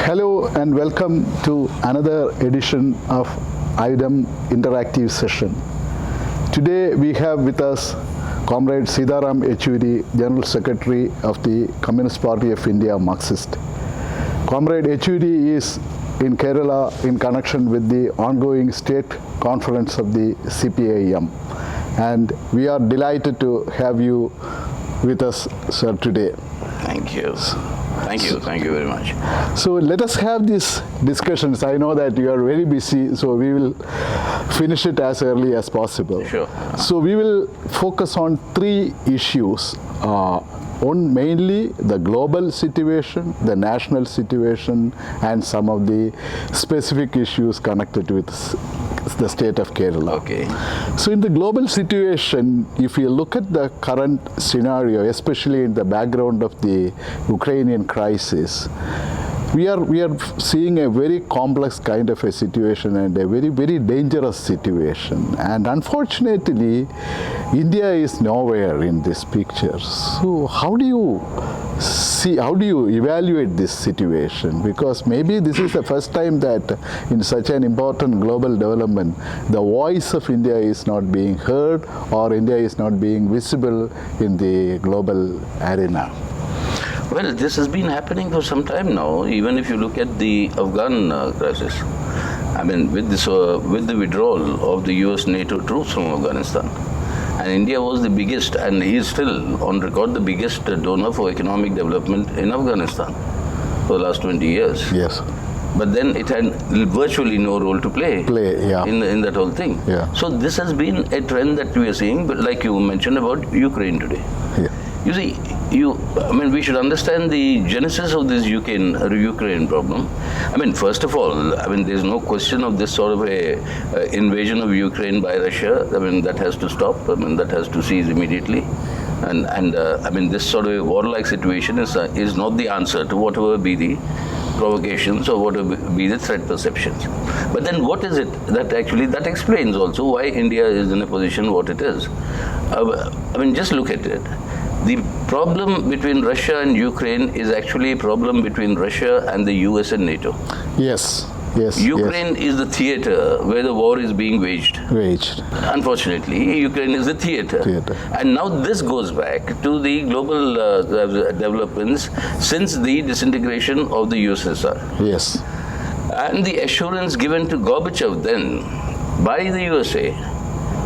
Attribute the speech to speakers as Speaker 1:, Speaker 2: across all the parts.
Speaker 1: Hello and welcome to another edition of AIDEM interactive session. Today we have with us Comrade Sitaram Yechury, General Secretary of the Communist Party of India, Marxist. Comrade Yechury is in Kerala in connection with the ongoing state conference of the CPIM, and we are delighted to have you with us, sir, today.
Speaker 2: Thank you. Thank you very much.
Speaker 1: So let us have these discussions. I know that you are very busy, so we will finish it as early as possible.
Speaker 2: Sure.
Speaker 1: So we will focus on three issues. One, mainly the global situation, the national situation, and some of the specific issues connected with the state of Kerala.
Speaker 2: Okay.
Speaker 1: So in the global situation, if you look at the current scenario, especially in the background of the Ukrainian crisis, we are seeing a very complex kind of a situation and a very, very dangerous situation. And unfortunately, India is nowhere in this picture. So how do you evaluate this situation? Because maybe this is the first time that in such an important global development, the voice of India is not being heard or India is not being visible in the global arena.
Speaker 2: Well, this has been happening for some time now. Even if you look at the Afghan crisis, I mean, with the withdrawal of the US NATO troops from Afghanistan, and India was the biggest, and is still on record the biggest donor for economic development in Afghanistan for the last 20 years.
Speaker 1: Yes.
Speaker 2: But then it had virtually no role to play in that whole thing.
Speaker 1: Yeah.
Speaker 2: So this has been a trend that we are seeing, but like you mentioned about Ukraine today.
Speaker 1: Yeah.
Speaker 2: You see, we should understand the genesis of this Ukraine problem. I mean, first of all, there's no question of this sort of a invasion of Ukraine by Russia. That has to stop. That has to cease immediately. And this sort of a warlike situation is not the answer to whatever be the provocations or whatever be the threat perceptions. But then what is it that explains also why India is in a position what it is. Just look at it. The problem between Russia and Ukraine is actually a problem between Russia and the US and NATO.
Speaker 1: Yes.
Speaker 2: Ukraine is the theater where the war is being waged. Unfortunately, Ukraine is the theater. And now this goes back to the global developments since the disintegration of the USSR.
Speaker 1: Yes.
Speaker 2: And the assurance given to Gorbachev then by the USA,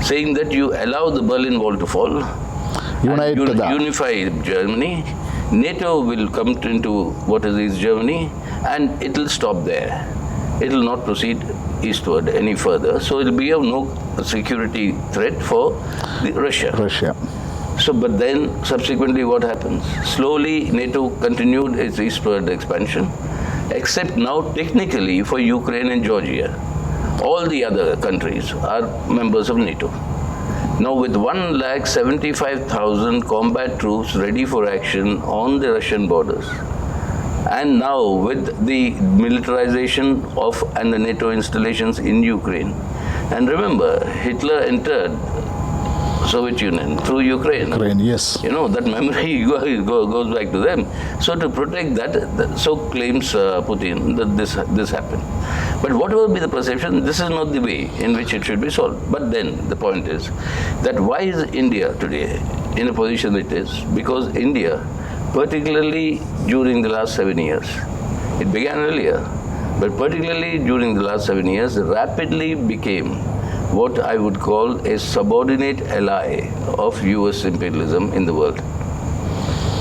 Speaker 2: saying that you allow the Berlin Wall to fall, unify Germany, NATO will come into what is Germany, and it will stop there. It will not proceed eastward any further. So it will be of no security threat for Russia. So, but then subsequently what happens? Slowly NATO continued its eastward expansion, except now technically for Ukraine and Georgia. All the other countries are members of NATO. Now with 175,000 combat troops ready for action on the Russian borders, and now with the militarization of and the NATO installations in Ukraine, and remember, Hitler entered Soviet Union through Ukraine.
Speaker 1: Yes.
Speaker 2: That memory goes back to them. So to protect that, so claims Putin that this happened. But whatever be the perception, this is not the way in which it should be solved. But then the point is that why is India today in a position it is? Because India, particularly during the last 7 years, it began earlier, but particularly during the last 7 years, rapidly became what I would call a subordinate ally of US imperialism in the world.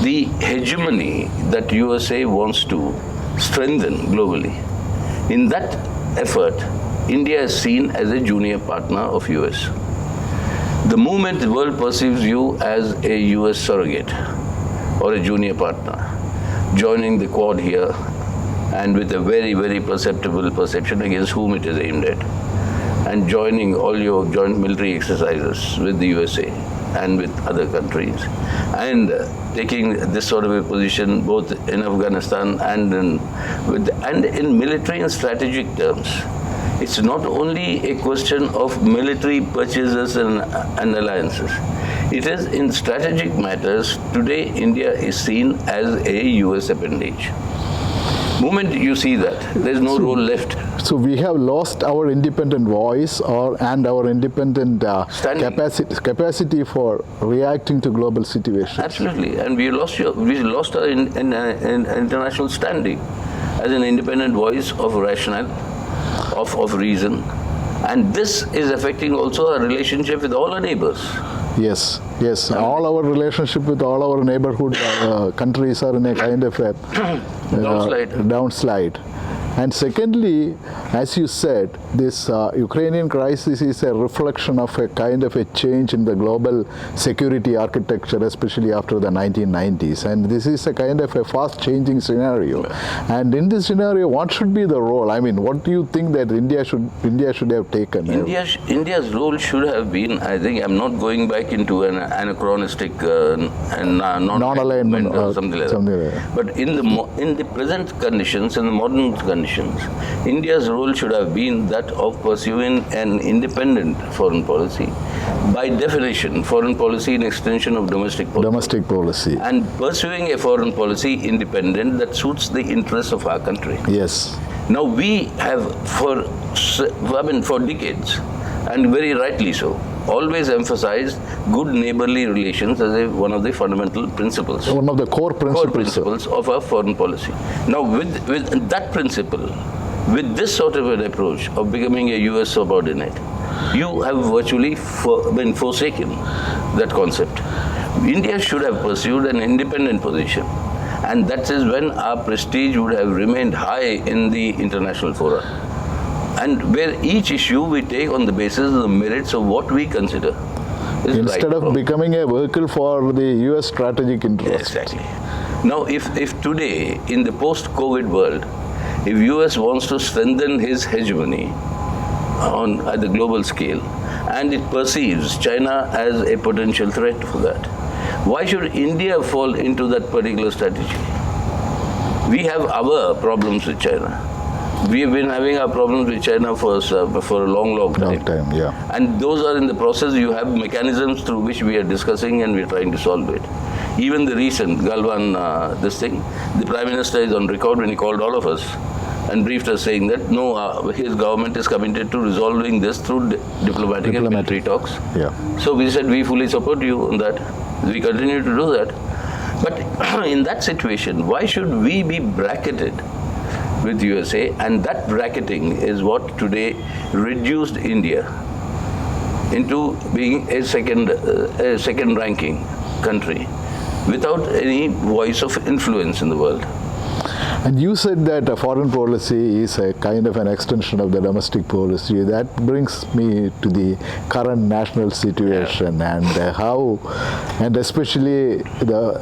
Speaker 2: The hegemony that USA wants to strengthen globally, in that effort, India is seen as a junior partner of US. The moment the world perceives you as a US surrogate or a junior partner, joining the Quad here and with a very, very perceptible perception against whom it is aimed at, and joining all your joint military exercises with the USA and with other countries, and taking this sort of a position both in Afghanistan and in military and strategic terms. It's not only a question of military purchases and alliances. It is in strategic matters. Today, India is seen as a US appendage. Moment you see that, there's no role left.
Speaker 1: So we have lost our independent voice and our independent
Speaker 2: Standing.
Speaker 1: capacity for reacting to global situations.
Speaker 2: Absolutely, and we lost our international standing as an independent voice of rationale, of reason, and this is affecting also our relationship with all our neighbors.
Speaker 1: Yes, yes. All our relationship with all our neighborhood countries are in a kind of a downslide. And secondly, as you said, this Ukrainian crisis is a reflection of a kind of a change in the global security architecture, especially after the 1990s. And this is a kind of a fast-changing scenario. And in this scenario, what should be the role? I mean, what do you think that India should have taken?
Speaker 2: India's role should have been, I think, I'm not going back into an anachronistic and non-alignment or something like that. But in the present conditions, in the modern conditions, India's role should have been that of pursuing an independent foreign policy. By definition, foreign policy an extension of domestic policy. And pursuing a foreign policy independent that suits the interests of our country.
Speaker 1: Yes.
Speaker 2: Now we have, for decades, and very rightly so, always emphasized good neighborly relations as one of the fundamental principles.
Speaker 1: One of the core
Speaker 2: principles of our foreign policy. Now with that principle, with this sort of an approach of becoming a US subordinate, you have virtually forsaken that concept. India should have pursued an independent position, and that is when our prestige would have remained high in the international fora. And where each issue we take on the basis of the merits of what we consider is
Speaker 1: instead of becoming a vehicle for the US strategic interest.
Speaker 2: Exactly. Now, if today, in the post-COVID world, if US wants to strengthen his hegemony at the global scale, and it perceives China as a potential threat for that, why should India fall into that particular strategy? We have our problems with China. We have been having our problems with China for a long time.
Speaker 1: Yeah.
Speaker 2: And those are in the process. You have mechanisms through which we are discussing and we are trying to solve it. Even the recent Galwan, the Prime Minister is on record when he called all of us and briefed us saying that his government is committed to resolving this through diplomatic and military talks.
Speaker 1: Yeah.
Speaker 2: So we said we fully support you on that. We continue to do that. But in that situation, why should we be bracketed with USA? And that bracketing is what today reduced India into being a second ranking country without any voice of influence in the world.
Speaker 1: And you said that a foreign policy is a kind of an extension of the domestic policy. That brings me to the current national situation and and especially the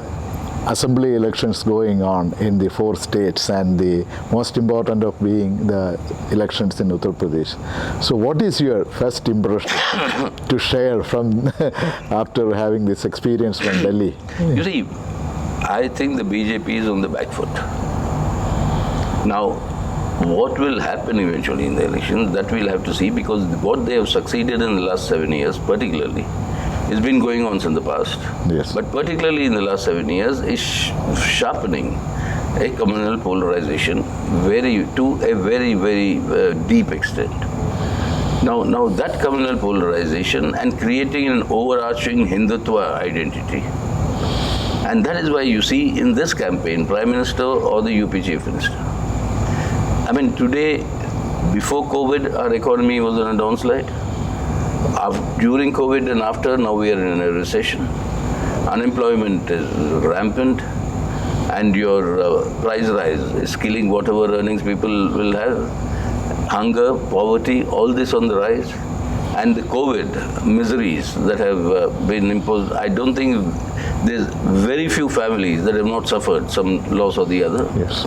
Speaker 1: assembly elections going on in the 4 states, and the most important of being the elections in Uttar Pradesh. So what is your first impression to share from after having this experience from Delhi?
Speaker 2: You see, I think the BJP is on the back foot. Now, what will happen eventually in the elections, that we'll have to see, because what they have succeeded in the last 7 years particularly, it's been going on since the past.
Speaker 1: Yes.
Speaker 2: But particularly in the last 7 years is sharpening a communal polarization to a very deep extent. Now that communal polarization and creating an overarching Hindutva identity. And that is why you see in this campaign, Prime Minister or the UP Chief Minister. I mean, today, before COVID, our economy was on a downslide. During COVID and after, now we are in a recession. Unemployment is rampant, and your price rise is killing whatever earnings people will have. Hunger, poverty, all this on the rise. And the COVID miseries that have been imposed, I don't think there's very few families that have not suffered some loss or the other.
Speaker 1: Yes.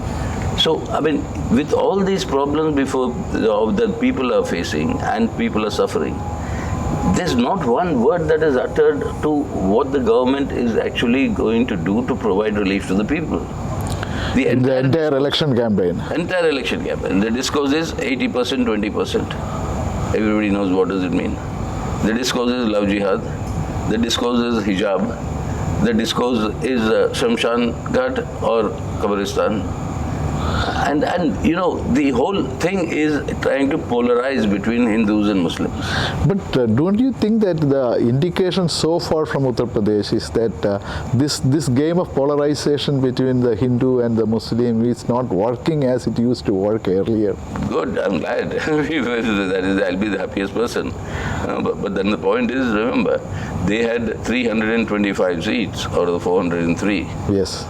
Speaker 2: So, I mean, with all these problems that people are facing and people are suffering, there's not one word that is uttered to what the government is actually going to do to provide relief to the people.
Speaker 1: The entire election campaign.
Speaker 2: Entire election campaign. The discourse is 80%, 20%. Everybody knows what does it mean. The discourse is love jihad. The discourse is hijab. The discourse is Shamshan Ghat or Kabristan. And you know, the whole thing is trying to polarize between Hindus and Muslims.
Speaker 1: But don't you think that the indication so far from Uttar Pradesh is that this game of polarization between the Hindu and the Muslim is not working as it used to work earlier?
Speaker 2: Good, I'm glad. I'll be the happiest person. But then the point is, remember, they had 325 seats out of the 403.
Speaker 1: Yes.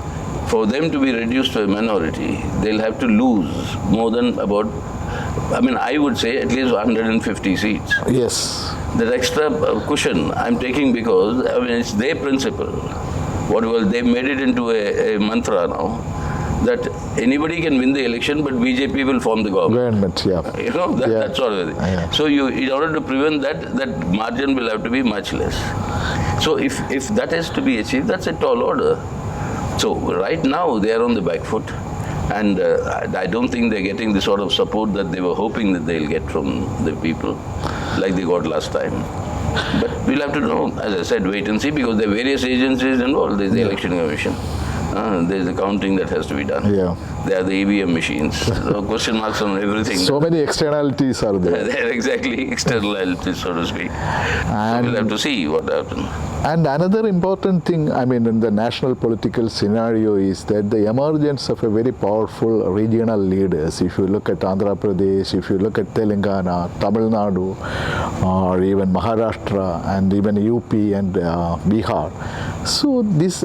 Speaker 2: For them to be reduced to a minority, they'll have to lose more than about, I would say at least 150 seats.
Speaker 1: Yes.
Speaker 2: That extra cushion I'm taking because, it's their principle. They've made it into a mantra now, that anybody can win the election, but BJP will form the government.
Speaker 1: Yeah.
Speaker 2: That sort of thing.
Speaker 1: Yeah.
Speaker 2: So in order to prevent that margin will have to be much less. So if that is to be achieved, that's a tall order. So right now they are on the back foot, and I don't think they're getting the sort of support that they were hoping that they'll get from the people, like they got last time. But we'll have to know, as I said, wait and see, because there are various agencies involved. There's the Election Commission. There's the counting that has to be done.
Speaker 1: Yeah.
Speaker 2: There are the EVM machines. So question marks on everything.
Speaker 1: So many externalities are there.
Speaker 2: They're exactly externalities, so to speak. So we'll have to see what happens.
Speaker 1: And another important thing, in the national political scenario is that the emergence of a very powerful regional leaders. If you look at Andhra Pradesh, if you look at Telangana, Tamil Nadu, or even Maharashtra, and even UP and Bihar. So this,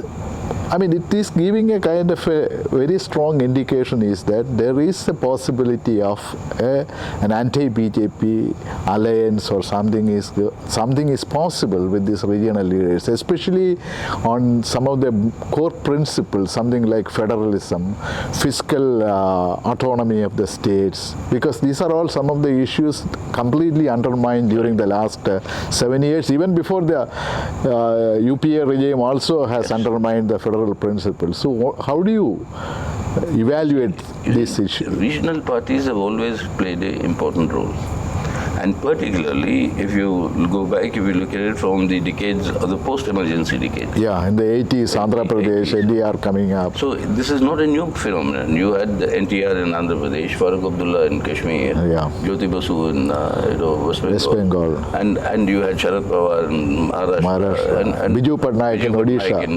Speaker 1: it is giving a kind of a very strong indication is that there is a possibility of an anti-BJP alliance or something is possible with these regional leaders, especially on some of the core principles, something like federalism, fiscal autonomy of the states, because these are all some of the issues completely undermined during the last 7 years. Even before the UPA regime also has undermined the federal principles. So how do you evaluate this issue?
Speaker 2: Regional parties have always played an important role. And particularly, if you go back, if you look at it from the decades of the post-emergency decade.
Speaker 1: Yeah, in the 80s, Andhra Pradesh, NDR coming up.
Speaker 2: So this is not a new phenomenon. You had NTR in Andhra Pradesh, Farooq Abdullah in Kashmir, Jyoti Basu in West Bengal. And you had Sharad Pawar in Maharashtra. And
Speaker 1: Biju Patnaik in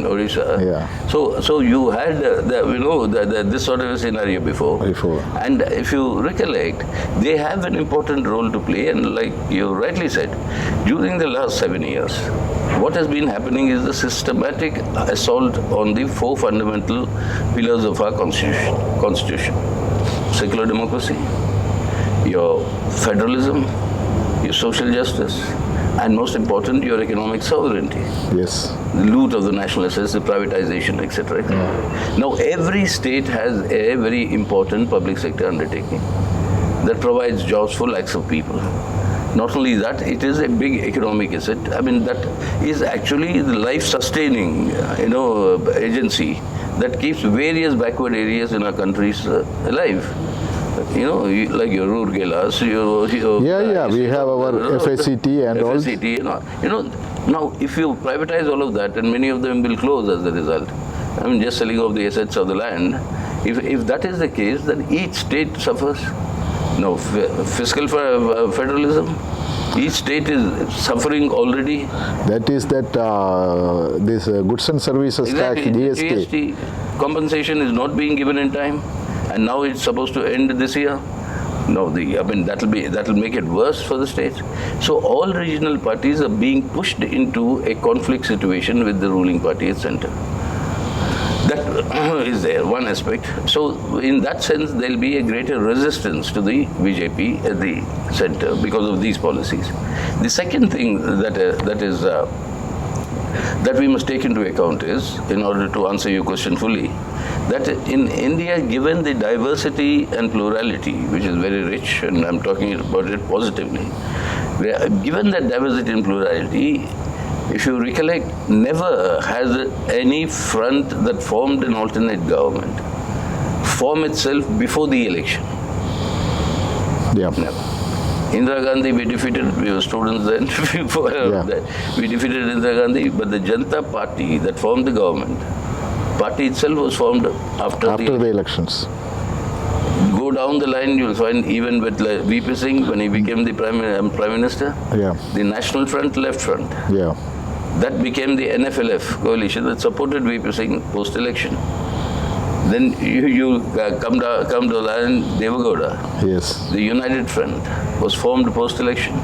Speaker 2: Odisha.
Speaker 1: Yeah.
Speaker 2: So you had this sort of a scenario before. And if you recollect, they have an important role to play. And like you rightly said, during the last 7 years, what has been happening is the systematic assault on the 4 fundamental pillars of our constitution. Secular democracy, your federalism, your social justice, and most important, your economic sovereignty.
Speaker 1: Yes.
Speaker 2: The loot of the national assets, the privatization, etc. Now, every state has a very important public sector undertaking that provides jobs for lakhs of people. Not only that, it is a big economic asset. That is actually the life-sustaining, agency that keeps various backward areas in our countries alive. Like your Roorkelas,
Speaker 1: we have our FACT and all.
Speaker 2: FACT, now if you privatize all of that, and many of them will close as a result, just selling off the assets of the land, if that is the case, then each state suffers. No, fiscal federalism, each state is suffering already.
Speaker 1: That is this goods and services tax, GST.
Speaker 2: Compensation is not being given in time, and now it's supposed to end this year. No, that'll make it worse for the states. So all regional parties are being pushed into a conflict situation with the ruling party at center. That is there, one aspect. So in that sense, there'll be a greater resistance to the BJP at the center because of these policies. The second thing that we must take into account is, in order to answer your question fully, that in India, given the diversity and plurality, which is very rich, and I'm talking about it positively, given that diversity and plurality, if you recollect, never has any front that formed an alternate government form itself before the election.
Speaker 1: Yeah.
Speaker 2: Never. Indira Gandhi, we defeated, we were students then, before that. We defeated Indira Gandhi, but the Janata Party that formed the government, party itself was formed after the
Speaker 1: elections.
Speaker 2: down the line, you'll find even with VP Singh, when he became the Prime Minister,
Speaker 1: Yeah.
Speaker 2: the National Front, Left Front,
Speaker 1: Yeah.
Speaker 2: that became the NFLF coalition that supported VP Singh post-election. Then you come to the line, Devagowda.
Speaker 1: Yes.
Speaker 2: The United Front was formed post-election.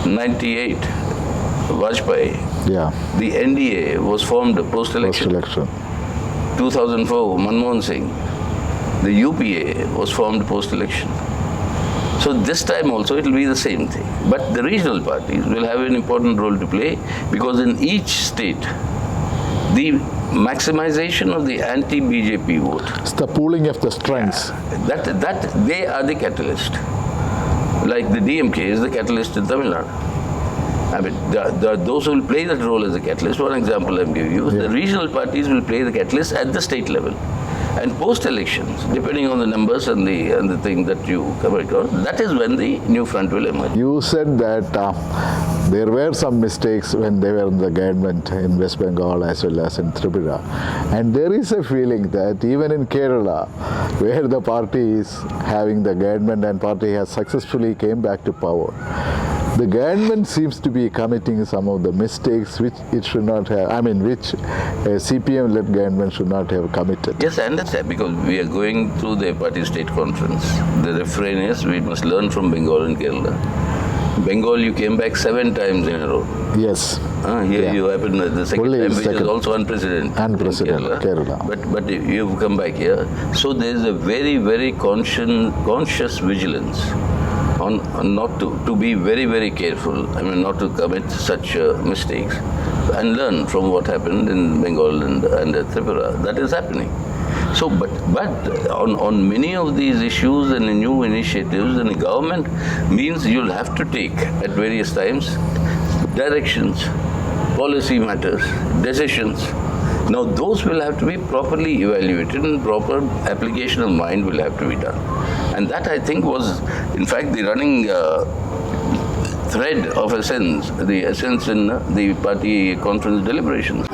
Speaker 2: 98, Vajpayee.
Speaker 1: Yeah.
Speaker 2: The NDA was formed post-election.
Speaker 1: Post-election.
Speaker 2: 2004, Manmohan Singh. The UPA was formed post-election. So this time also it will be the same thing. But the regional parties will have an important role to play because in each state, the maximization of the anti-BJP vote,
Speaker 1: It's the pooling of the strengths.
Speaker 2: that they are the catalyst. Like the DMK is the catalyst in Tamil Nadu. I mean, those who will play that role as a catalyst, one example I'm giving you, the regional parties will play the catalyst at the state level. And post-elections, depending on the numbers and the thing that you come across, that is when the new front will emerge.
Speaker 1: You said that there were some mistakes when they were in the government in West Bengal as well as in Tripura. And there is a feeling that even in Kerala, where the party is having the government and party has successfully came back to power, the government seems to be committing some of the mistakes which it should not have, which a CPM-led government should not have committed.
Speaker 2: Yes, I understand, because we are going through the party state conference. The refrain is, we must learn from Bengal and Kerala. Bengal, you came back 7 times in a row.
Speaker 1: Yes.
Speaker 2: Here
Speaker 1: Yeah.
Speaker 2: you happened the second
Speaker 1: Only
Speaker 2: time, which
Speaker 1: second.
Speaker 2: is also unprecedented. in
Speaker 1: Unprecedented, Kerala.
Speaker 2: But you've come back here. So there is a very, very conscious vigilance on not to be very, very careful. Not to commit such mistakes and learn from what happened in Bengal and Tripura. That is happening. So, but on many of these issues and new initiatives, and the government means you'll have to take at various times directions, policy matters, decisions. Now, those will have to be properly evaluated and proper application of mind will have to be done. And that, I think, was, in fact, the running thread of essence, the essence in the party conference deliberations.